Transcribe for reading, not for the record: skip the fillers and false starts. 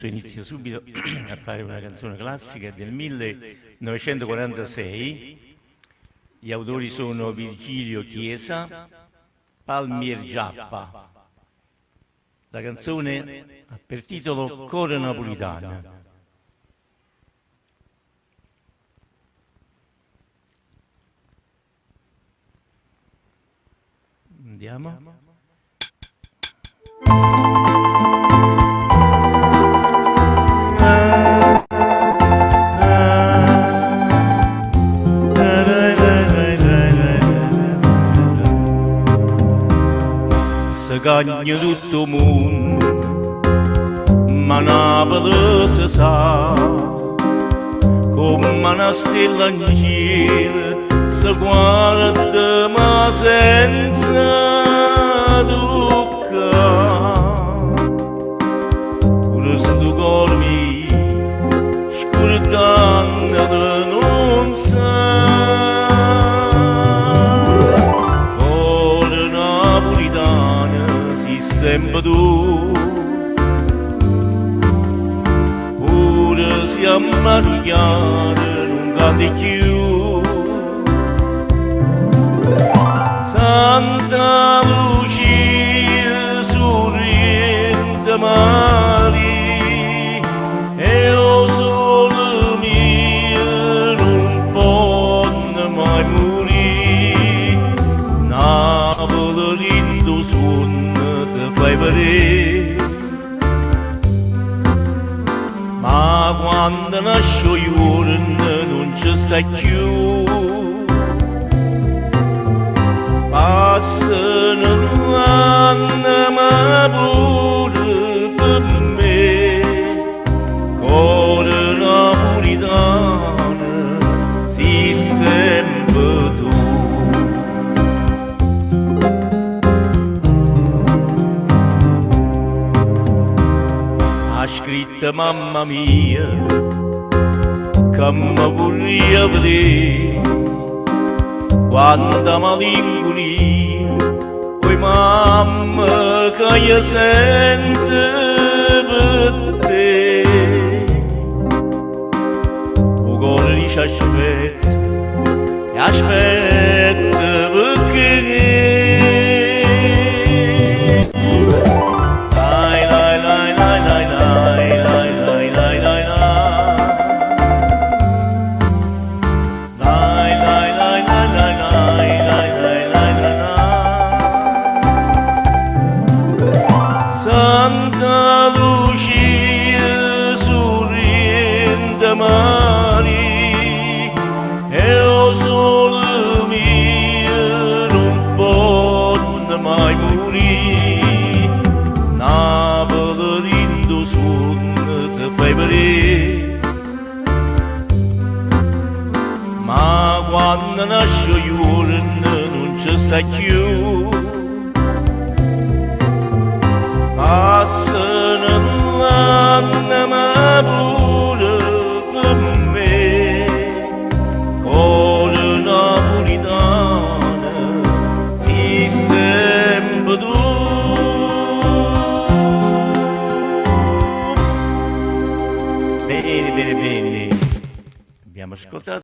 Inizio subito a fare una canzone classica del 1946. Gli autori sono Virgilio Chiesa, Palmier Giappa. La canzone ha per titolo Cora Napolitana. Andiamo. Si cagna tutto il mondo, ma Napoli si sa, come una stella in cielo, si guarda ma senza toccare. Pure se tu corri, scordandolo non sa. Cora napolitana, sempre tu, pure se ammagliare non cade più. Santa Lucia sorrente mare, e lo sole mio non può mai morire. Napoli lindo sonno ti fai vedere, ma quando nasce il giorno non ci stai più. Passano l'anno ma pure per me, cora napolitana, sei sempre tu. Ha scritto mamma mia che mi vorrei vedere quanta malinconia, oi mamma che io sento per te. O cuore dice aspetta, e aspetta perché. Lai lai lai lai lai lai lai lai lai lai lai lai lai lai. Santa Lucia sorrente mare, e lo sole mio non può mai morire. Napoli lindo sonno ti fai vedere, ma quando nasce il giorno non ci stai più. Passano l'anno ma pure per me, cora napolitana, sei sempre tu. Bene, bene, bene. Abbiamo ascoltato.